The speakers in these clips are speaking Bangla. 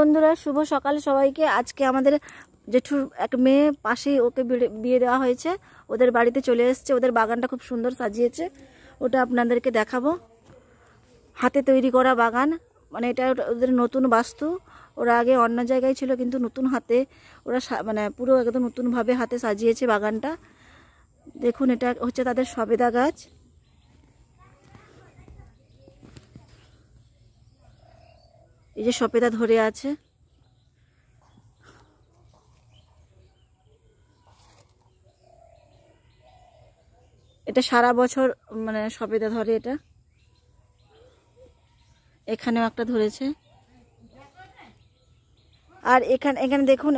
বন্ধুরা শুভ সকাল সবাইকে। আজকে আমাদের জেঠুর এক মেয়ে পাশেই, ওকে বিয়ে দেওয়া হয়েছে, ওদের বাড়িতে চলে এসেছে। ওদের বাগানটা খুব সুন্দর সাজিয়েছে, ওটা আপনাদেরকে দেখাবো। হাতে তৈরি করা বাগান, মানে এটা ওদের নতুন বাস্তু। ওরা আগে অন্য জায়গায় ছিল, কিন্তু নতুন হাতে ওরা মানে পুরো একদম নতুনভাবে হাতে সাজিয়েছে বাগানটা। দেখুন, এটা হচ্ছে তাদের সবেদা গাছ। এই যে সবেদা ধরে আছে, এটা সারা বছর মানে সবেদা ধরে। এটা এখানেও একটা ধরেছে। আর এখানে দেখুন,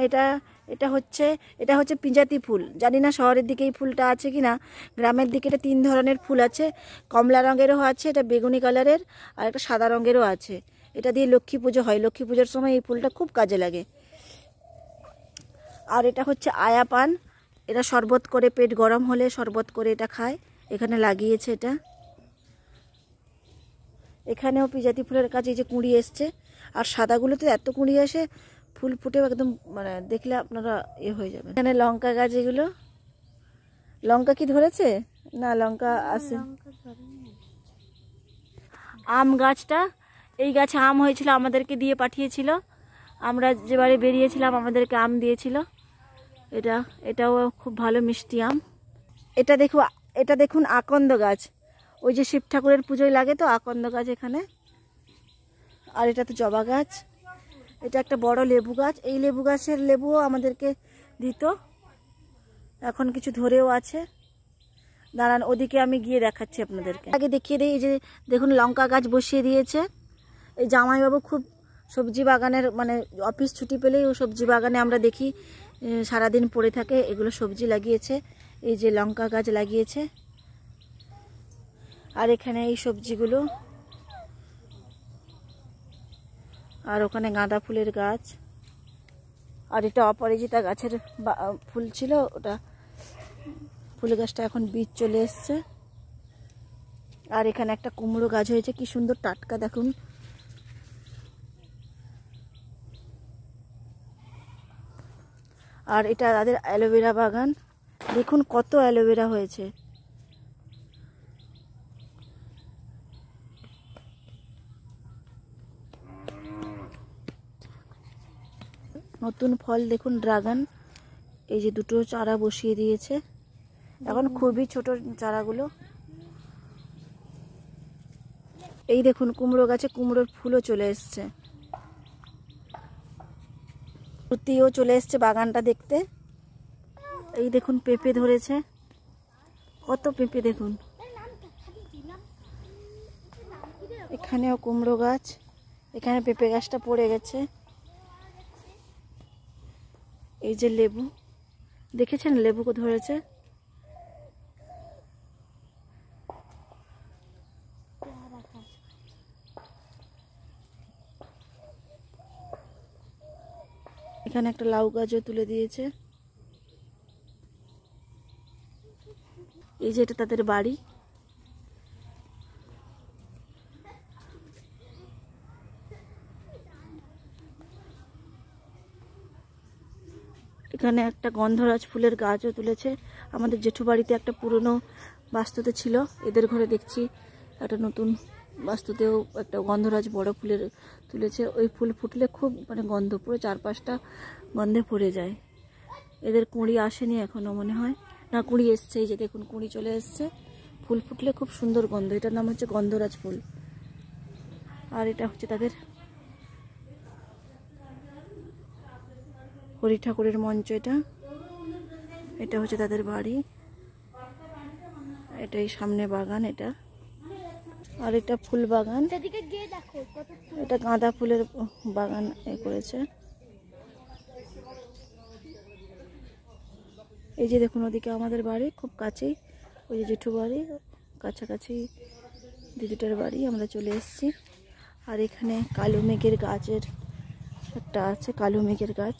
এটা হচ্ছে পিঁজাতি ফুল। জানি না শহরের দিকে এই ফুলটা আছে কিনা, গ্রামের দিকে এটা 3 ধরনের ফুল আছে। কমলা রঙেরও আছে, এটা বেগুনি কালারের, আর একটা সাদা রঙেরও আছে। এটা দিয়ে লক্ষ্মী পুজো হয়, লক্ষ্মী পুজোর সময় এই ফুলটা খুব কাজে লাগে। আর এটা হচ্ছে আয়া পান, এটা শরবত করে, পেট গরম হলে শরবত করে এটা খায়। এখানে লাগিয়েছে এটা। এখানেও পিজাতি ফুলের কাছে এই যে কুঁড়ি এসছে, আর সাদাগুলোতে এত কুঁড়ি আসে, ফুল ফুটে একদম মানে দেখলে আপনারা হয়ে যাবে। এখানে লঙ্কা গাছ, এগুলো লঙ্কা কি ধরেছে না, লঙ্কা আছে। আম গাছটা, এই গাছে আম হয়েছিল, আমাদেরকে দিয়ে পাঠিয়েছিল। আমরা যেবারে বেরিয়েছিলাম আমাদেরকে আম দিয়েছিল। এটাও খুব ভালো মিষ্টি আম। এটা দেখুন আকন্দ গাছ, ওই যে শিব ঠাকুরের পুজোয় লাগে তো আকন্দ গাছ এখানে। আর এটা তো জবা গাছ। এটা একটা বড় লেবু গাছ, এই লেবু গাছের লেবুও আমাদেরকে দিত, এখন কিছু ধরেও আছে। দাঁড়ান, ওদিকে আমি গিয়ে দেখাচ্ছি আপনাদেরকে। আগে দেখিয়ে দিই, এই যে দেখুন লঙ্কা গাছ বসিয়ে দিয়েছে। এই জামাইবাবু খুব সবজি বাগানের, মানে অফিস ছুটি পেলেই ও সবজি বাগানে আমরা দেখি সারাদিন পড়ে থাকে, এগুলো সবজি লাগিয়েছে। এই যে লঙ্কা গাছ লাগিয়েছে, আর এখানে এই সবজিগুলো, আর ওখানে গাঁদা ফুলের গাছ। আর এটা অপরাজিতা গাছের ফুল ছিল, ওটা ফুল গাছটা এখন বীজ চলে এসছে। আর এখানে একটা কুমড়ো গাছ হয়েছে, কি সুন্দর টাটকা দেখুন। আর এটা তাদের অ্যালোভেরা বাগান, দেখুন কত অ্যালোভেরা হয়েছে। নতুন ফল দেখুন, ড্রাগন। এই যে দুটো চারা বসিয়ে দিয়েছে, এখন খুবই ছোট চারাগুলো। এই দেখুন কুমড়ো গাছে কুমড়োর ফুলও চলে এসছে, ফুটিও চলে এসছে বাগানটা দেখতে। এই দেখুন পেঁপে ধরেছে, কত পেঁপে দেখুন। এখানেও কুমড়ো গাছ, এখানে পেঁপে গাছটা পড়ে গেছে। এই যে লেবু দেখেছেন, লেবুকে ধরেছে। এখানে একটা লাউ গাছও তুলে দিয়েছে। এই যে এটা তাদের বাড়ি। এখানে একটা গন্ধরাজ ফুলের গাছও তুলেছে। আমাদের জেঠু বাড়িতে একটা পুরনো বাস্তুতে ছিল, এদের ঘরে দেখছি একটা নতুন বাস্তুতেও একটা গন্ধরাজ বড় ফুলের তুলেছে। ওই ফুল ফুটলে খুব মানে গন্ধ, পুরো চারপাশটা গন্ধে ভরে যায়। এদের কুঁড়ি আসেনি এখনো মনে হয়, না কুঁড়ি এসছে। এই যে দেখুন কুঁড়ি চলে এসছে, ফুল ফুটলে খুব সুন্দর গন্ধ। এটার নাম হচ্ছে গন্ধরাজ ফুল। আর এটা হচ্ছে তাদের হরি ঠাকুরের মঞ্চ। এটা হচ্ছে তাদের বাড়ি। এটাই সামনে বাগান এটা। আর এটা ফুল বাগান, এটা গাঁদা ফুলের বাগান করেছে। এই যে দেখুন ওদিকে আমাদের বাড়ি খুব কাছেই, ওই যে জেঠু বাড়ি কাছাকাছি, দিদিটার বাড়ি আমরা চলে এসেছি। আর এখানে কালো মেঘের গাছের একটা আছে, কালো মেঘের গাছ।